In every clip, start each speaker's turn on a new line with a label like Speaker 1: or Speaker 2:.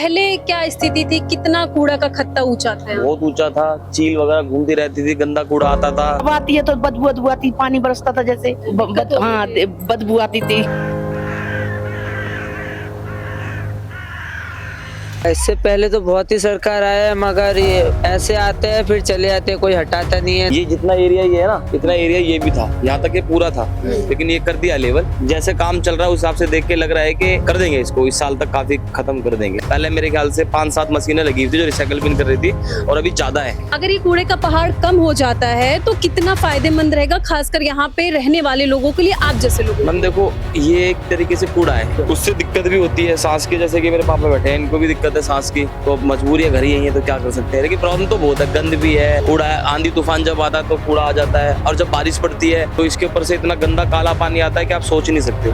Speaker 1: पहले क्या स्थिति थी, कितना कूड़ा का खत्ता ऊंचा था?
Speaker 2: बहुत ऊंचा था, चील वगैरह घूमती रहती थी, गंदा कूड़ा आता था।
Speaker 3: अब आती है तो बदबू बदबू आती, पानी बरसता था जैसे हाँ बदबू आती थी।
Speaker 4: इससे पहले तो बहुत ही सरकार आया है, मगर ये ऐसे आते हैं फिर चले जाते हैं, कोई हटाता नहीं है।
Speaker 2: ये जितना एरिया ये है ना, इतना एरिया ये भी था, यहाँ तक ये पूरा था, लेकिन ये कर दिया लेवल। जैसे काम चल रहा है उस हिसाब से देख के लग रहा है कि कर देंगे इसको, इस साल तक काफी खत्म कर देंगे। पहले मेरे ख्याल से 5-7 मशीनें लगी हुई थी जो रिसाइकल बिन कर रही थी, और अभी ज्यादा है।
Speaker 1: अगर ये कूड़े का पहाड़ कम हो जाता है तो कितना फायदेमंद रहेगा, खासकर यहाँ पे रहने वाले लोगों के लिए, आप जैसे लोगों?
Speaker 2: मैम देखो, ये एक तरीके से कूड़ा है, उससे दिक्कत भी होती है सांस की। जैसे कि मेरे पापा बैठे हैं, इनको भी दिक्कत है सांस की, तो मजबूरी है, घर ही यही है तो क्या कर सकते हैं। लेकिन प्रॉब्लम तो बहुत है, गंद भी है, कूड़ा है। आंधी तूफान जब आता है तो कूड़ा आ जाता है, और जब बारिश पड़ती है तो इसके ऊपर से इतना गंदा काला पानी आता है कि आप सोच नहीं सकते।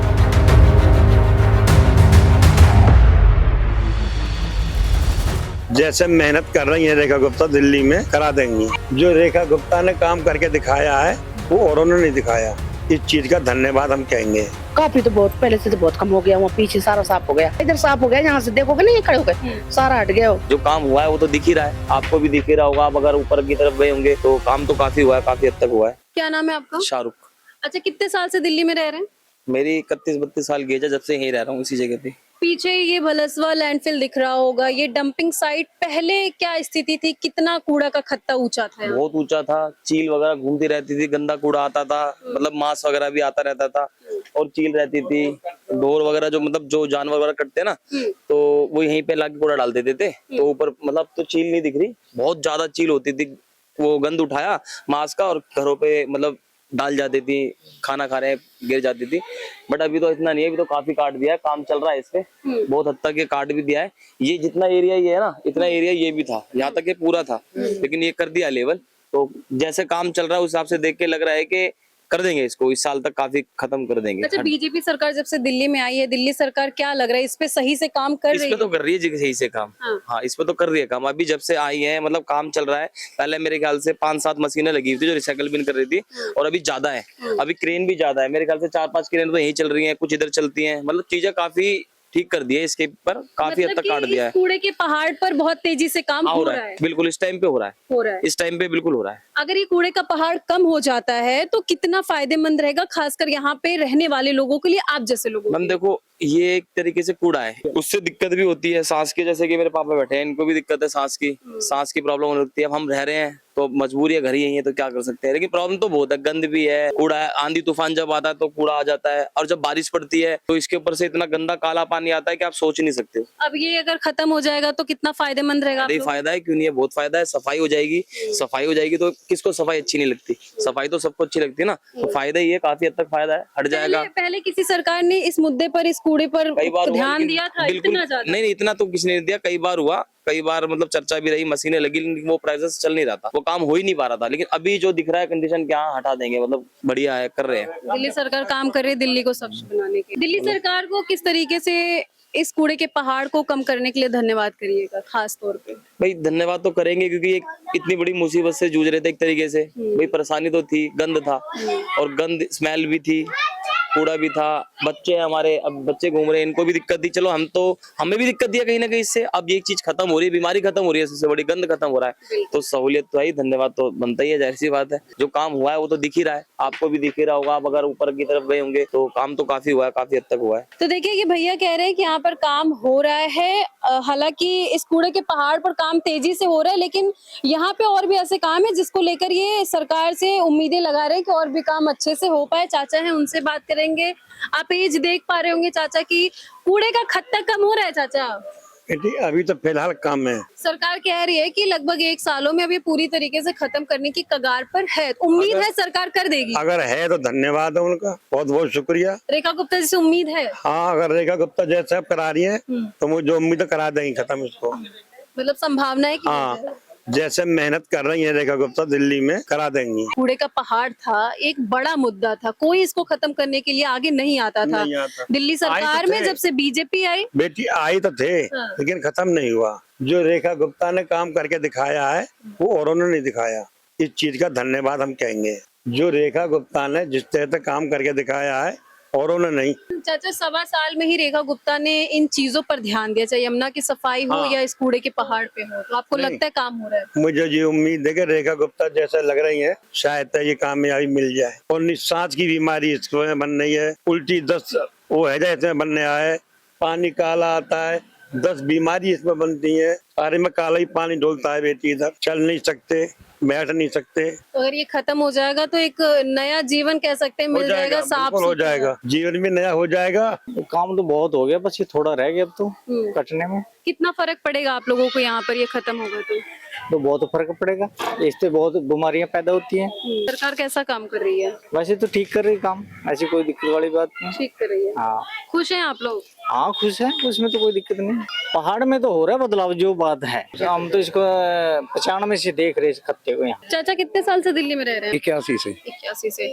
Speaker 5: जैसे मेहनत कर रही है रेखा गुप्ता, दिल्ली में करा देंगी। जो रेखा गुप्ता ने काम करके दिखाया है वो औरों ने नहीं दिखाया, इस चीज का धन्यवाद हम कहेंगे।
Speaker 3: काफी तो बहुत पहले से तो बहुत कम हो गया, वहाँ पीछे सारा साफ हो गया, इधर साफ हो गया, यहाँ से देखोगे ना ये खड़े होकर सारा हट गया।
Speaker 2: जो काम हुआ है वो तो दिख ही रहा है, आपको भी दिख ही रहा होगा। आप अगर ऊपर की तरफ गए होंगे तो काम तो काफी हुआ है, काफी हद तक हुआ है।
Speaker 1: क्या नाम है आपका?
Speaker 2: शाहरुख।
Speaker 1: अच्छा, कितने साल से दिल्ली में रह रहे हैं?
Speaker 2: मेरी 31-32 साल की एज है, जब से यहीं रह रहा हूँ इसी जगह पे।
Speaker 1: पीछे ये भलसवा लैंडफिल दिख रहा होगा, ये डंपिंग साइट, पहले क्या स्थिति थी, कितना कूड़ा का खत्ता ऊंचा था?
Speaker 2: बहुत ऊंचा था, चील वगैरह घूमती रहती थी, गंदा कूड़ा आता था, मतलब मांस वगैरह भी आता रहता था, और चील रहती थी, ढोर वगैरह जो मतलब जो जानवर वगैरह कटते ना, तो वो यहीं पे लाके कूड़ा डाल देते थे। तो ऊपर मतलब तो चील नहीं दिख रही, बहुत ज्यादा चील होती थी। वो गंद उठाया मांस का और घरों पे मतलब डाल जाती थी, खाना खा रहे गिर जाती थी। बट अभी तो इतना नहीं है, अभी तो काफी काट दिया है, काम चल रहा है इस पे, बहुत हद तक ये काट भी दिया है। ये जितना एरिया ये है ना, इतना एरिया ये भी था, यहाँ तक ये पूरा था, लेकिन ये कर दिया लेवल। तो जैसे काम चल रहा है उस हिसाब से देख के लग रहा है कि कर देंगे इसको, इस साल तक काफी खत्म कर देंगे।
Speaker 1: अच्छा, बीजेपी सरकार जब से दिल्ली में आई है, दिल्ली सरकार क्या लग रहा है, इस पे सही से काम कर
Speaker 2: इस
Speaker 1: रही
Speaker 2: पे
Speaker 1: है?
Speaker 2: तो कर रही है जी, सही से काम। हाँ, इस पे तो कर रही है काम, अभी जब से आई है मतलब काम चल रहा है। पहले मेरे ख्याल से 5-7 मशीनें लगी हुई थी जो रिसाइकल बिन कर रही थी, और अभी ज्यादा है, अभी क्रेन भी ज्यादा है। मेरे ख्याल से 4-5 क्रेन तो यही चल रही है, कुछ इधर चलती है, मतलब चीजें काफी ठीक कर दी है, इसके पर काफी हद
Speaker 1: मतलब
Speaker 2: तक काट
Speaker 1: कि
Speaker 2: दिया
Speaker 1: इस
Speaker 2: है।
Speaker 1: कूड़े के पहाड़ पर बहुत तेजी से काम हो रहा है।
Speaker 2: बिल्कुल इस टाइम पे हो रहा है,
Speaker 1: हो रहा है।
Speaker 2: इस टाइम पे बिल्कुल हो रहा है।
Speaker 1: अगर ये कूड़े का पहाड़ कम हो जाता है तो कितना फायदेमंद रहेगा, खासकर यहाँ पे रहने वाले लोगों के लिए, आप जैसे लोगों
Speaker 2: मैम
Speaker 1: के लिए?
Speaker 2: देखो, ये एक तरीके से कूड़ा है, उससे दिक्कत भी होती है सांस की। जैसे कि मेरे पापा बैठे हैं, इनको भी दिक्कत है सांस की, सांस की प्रॉब्लम होने लगती है। अब हम रह रहे हैं तो मजबूरी है, घर ही यही है तो क्या कर सकते हैं। लेकिन प्रॉब्लम तो बहुत है, गंद भी है, कूड़ा है। आंधी तूफान जब आता है तो कूड़ा आ जाता है, और जब बारिश पड़ती है तो इसके ऊपर से इतना गंदा काला पानी आता है कि आप सोच नहीं सकते हो।
Speaker 1: अब ये अगर खत्म हो जाएगा तो कितना फायदेमंद रहेगा?
Speaker 2: अरे फायदा है, क्यों नहीं है, बहुत फायदा है। सफाई हो जाएगी, सफाई हो जाएगी तो किसको सफाई अच्छी नहीं लगती? सफाई तो सबको अच्छी लगती है ना, तो फायदा ही है, काफी हद तक फायदा है, हट जाएगा।
Speaker 1: पहले किसी सरकार ने इस मुद्दे पर, इस कूड़े पर
Speaker 2: कई बार हुआ,
Speaker 1: ध्यान
Speaker 2: लेकिन
Speaker 1: दिया था?
Speaker 2: बिल्कुल
Speaker 1: इतना ज्यादा
Speaker 2: नहीं, इतना तो किसी ने नहीं दिया। कई बार हुआ, कई बार मतलब चर्चा भी रही, मशीनें लगी, लेकिन वो प्रोसेस चल नहीं रहा था, वो काम हो ही नहीं पा रहा था। लेकिन अभी जो दिख रहा है कंडीशन, क्या हटा देंगे, मतलब बढ़िया है, कर रहे हैं।
Speaker 1: दिल्ली सरकार काम कर रही है दिल्ली को स्वच्छ बनाने के। दिल्ली सरकार को किस तरीके से इस कूड़े के पहाड़ को कम करने के लिए धन्यवाद करिएगा खास तौर पे?
Speaker 2: भाई धन्यवाद तो करेंगे, क्योंकि एक इतनी बड़ी मुसीबत से जूझ रहे थे एक तरीके से। भाई परेशानी तो थी, गंद था, और गंद स्मेल भी थी, कूड़ा भी था। बच्चे हैं हमारे, अब बच्चे घूम रहे हैं, इनको भी दिक्कत थी। चलो हमें भी दिक्कत दिया कहीं ना कहीं इससे। अब ये चीज खत्म हो रही है, बीमारी खत्म हो रही है, सबसे बड़ी गंद खत्म हो रहा है, तो सहूलियत तो है, धन्यवाद तो बनता ही है, जाहिर सी बात है। जो काम हुआ है वो तो दिख ही रहा है, आपको भी दिख ही रहा होगा। आप अगर ऊपर की तरफ गए होंगे तो काम तो काफी हुआ है, काफी हद तक हुआ है।
Speaker 1: तो देखिए, ये भैया कह रहे हैं कि यहाँ पर काम हो रहा है। हालांकि इस कूड़े के पहाड़ पर काम तेजी से हो रहा है, लेकिन यहाँ पे और भी ऐसे काम है जिसको लेकर ये सरकार से उम्मीदें लगा रहे हैं कि और भी काम अच्छे से हो पाए। चाचा है, उनसे बात करेंगे। आप एज देख पा रहे होंगे चाचा की, कूड़े का खत्ता कम हो रहा है चाचा?
Speaker 5: अभी तो फिलहाल कम है।
Speaker 1: सरकार कह रही है कि लगभग 1 सालों में अभी पूरी तरीके से खत्म करने की कगार पर है। उम्मीद है सरकार कर देगी?
Speaker 5: अगर है तो धन्यवाद है उनका, बहुत बहुत शुक्रिया।
Speaker 1: रेखा गुप्ता जी से उम्मीद है?
Speaker 5: हाँ, अगर रेखा गुप्ता जैसे अब करा रही है तो मुझे जो उम्मीद है करा देंगी खत्म इसको।
Speaker 1: मतलब संभावना है कि
Speaker 5: हाँ, जैसे मेहनत कर रही है रेखा गुप्ता, दिल्ली में करा देंगी।
Speaker 1: कूड़े का पहाड़ था, एक बड़ा मुद्दा था, कोई इसको खत्म करने के लिए आगे नहीं आता था।
Speaker 5: नहीं आता।
Speaker 1: दिल्ली सरकार में जब से बीजेपी आई,
Speaker 5: बेटी आई तो थे, लेकिन खत्म नहीं हुआ। जो रेखा गुप्ता ने काम करके दिखाया है वो औरों ने नहीं दिखाया, इस चीज का धन्यवाद हम कहेंगे। जो रेखा गुप्ता ने जिस तरह से काम करके दिखाया है औरों ने नहीं।
Speaker 1: चाचा 1.25 साल में ही रेखा गुप्ता ने इन चीजों पर ध्यान दिया, चाहे यमुना की सफाई हो या इस कूड़े के पहाड़ पे हो, तो आपको लगता है काम हो रहा है?
Speaker 5: मुझे ये उम्मीद है कि रेखा गुप्ता जैसे लग रही है शायद ये कामयाबी मिल जाए। और सांस की बीमारी इसमें बन रही है, उल्टी 10 वो है जैसे बनने आए, पानी काला आता है, 10 बीमारी इसमें बनती है। सारे में काला ही पानी डोलता है बेटी, इधर चल नहीं सकते, बैठ नहीं सकते।
Speaker 1: तो अगर ये खत्म हो जाएगा तो एक नया जीवन कह सकते हैं मिल जाएगा, साफ
Speaker 5: बिल्कुल हो जाएगा, जीवन भी नया हो जाएगा।
Speaker 6: काम तो बहुत हो गया, बस ये थोड़ा रह गया अब तो कटने में।
Speaker 1: कितना फर्क पड़ेगा आप लोगों को यहाँ पर ये खत्म होगा
Speaker 6: तो बहुत फर्क पड़ेगा, इससे बहुत बीमारियां पैदा होती हैं।
Speaker 1: सरकार कैसा काम कर रही है?
Speaker 6: वैसे तो ठीक कर रही है काम, ऐसी कोई दिक्कत वाली बात नहीं।
Speaker 1: ठीक कर रही है।
Speaker 6: हाँ
Speaker 1: खुश हैं आप लोग?
Speaker 6: हाँ खुश है, उसमें तो कोई दिक्कत नहीं। पहाड़ में तो हो रहा है बदलाव, जो बात है हम तो इसको 95 से देख रहे इस खत्ते को। यहाँ
Speaker 1: चाचा कितने साल से दिल्ली में रह रहे हैं?
Speaker 7: 81 से
Speaker 1: 81 से।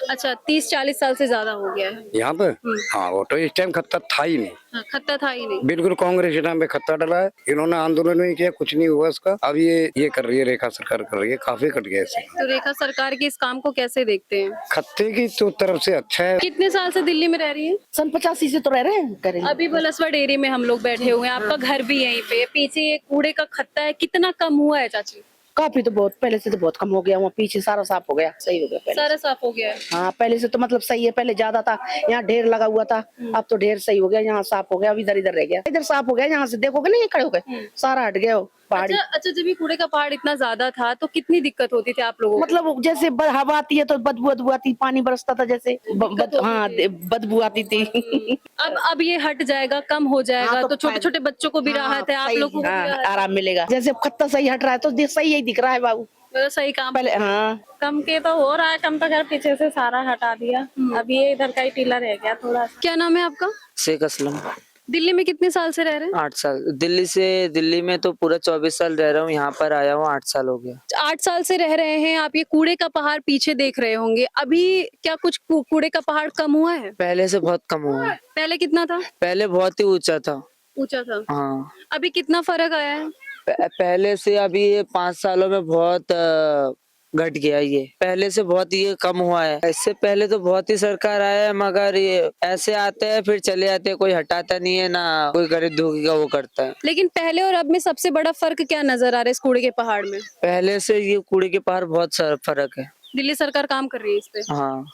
Speaker 1: अच्छा 30-40 साल से ज्यादा हो गया है।
Speaker 7: यहाँ पे। हाँ वो तो इस टाइम खत्ता था ही नहीं,
Speaker 1: हाँ, खत्ता था ही नहीं।
Speaker 7: बिल्कुल कांग्रेस के टाइम पे खत्ता डला है, इन्होंने आंदोलन नहीं किया, कुछ नहीं हुआ इसका। अब ये कर रही है, रेखा सरकार कर रही है, काफी कट गया इससे।
Speaker 1: तो रेखा सरकार के इस काम को कैसे देखते हैं?
Speaker 7: खत्ते की तो तरफ से अच्छा है।
Speaker 1: कितने साल से दिल्ली में रह रही है?
Speaker 3: सन 85 से तो रह रहे हैं, करेंगे।
Speaker 1: अभी बलसवा डेयरी में हम लोग बैठे हुए हैं, आपका घर भी यहीं पे, पीछे ये कूड़े का खत्ता है, कितना कम हुआ है चाची?
Speaker 3: काफी तो बहुत, पहले से तो बहुत कम हो गया, वहाँ पीछे सारा साफ हो गया, सही हो गया पहले।
Speaker 1: सारा साफ हो गया है।
Speaker 3: हाँ पहले से तो मतलब सही है, पहले ज्यादा था, यहाँ ढेर लगा हुआ था, अब तो ढेर सही हो गया, यहाँ साफ हो गया, अब इधर इधर रह गया, इधर साफ हो गया, यहाँ से देखोगे ना ये खड़े हो गए, सारा हट गया वो पहाड़ी।
Speaker 1: अच्छा जब ये कूड़े का पहाड़ इतना ज्यादा था तो कितनी दिक्कत होती थी आप लोगों को?
Speaker 3: मतलब जैसे हवा आती है तो बदबू आती, पानी बरसता था जैसे हाँ बदबू आती थी।
Speaker 1: अब ये हट जाएगा, कम हो जाएगा,
Speaker 3: हाँ,
Speaker 1: तो छोटे छोटे बच्चों को भी राहत है, आप लोगों को भी राहत है।
Speaker 3: आराम मिलेगा, जैसे खत्ता सही हट रहा है तो सही यही दिख रहा है बाबू,
Speaker 1: तो सही काम
Speaker 3: पहले। हाँ
Speaker 8: कम के तो हो रहा है, कम तो घर पीछे से सारा हटा दिया, अब ये इधर का ही टीला रह गया थोड़ा।
Speaker 1: क्या नाम है आपका?
Speaker 4: शेख असलम।
Speaker 1: दिल्ली में कितने साल से रह रहे हैं?
Speaker 4: 8 साल। दिल्ली में तो पूरा 24 साल रह रहा हूँ, यहाँ पर आया हूँ 8 साल हो गया।
Speaker 1: 8 साल से रह रहे हैं आप, ये कूड़े का पहाड़ पीछे देख रहे होंगे, अभी क्या कुछ कूड़े का पहाड़ कम हुआ है?
Speaker 4: पहले से बहुत कम हुआ है।
Speaker 1: पहले कितना था?
Speaker 4: पहले बहुत ही ऊंचा था।
Speaker 1: ऊंचा था।
Speaker 4: हाँ
Speaker 1: अभी कितना फर्क आया है?
Speaker 4: पहले से अभी ये 5 सालों में बहुत घट गया, ये पहले से बहुत ये कम हुआ है। इससे पहले तो बहुत ही सरकार आया है, मगर ये ऐसे आते हैं फिर चले जाते हैं, कोई हटाता नहीं है, ना कोई गरीब दुखी का वो करता है।
Speaker 1: लेकिन पहले और अब में सबसे बड़ा फर्क क्या नजर आ रहा है इस कूड़े के पहाड़ में?
Speaker 4: पहले से ये कूड़े के पहाड़ बहुत फर्क है।
Speaker 1: दिल्ली सरकार काम कर रही है इस पे।
Speaker 4: हाँ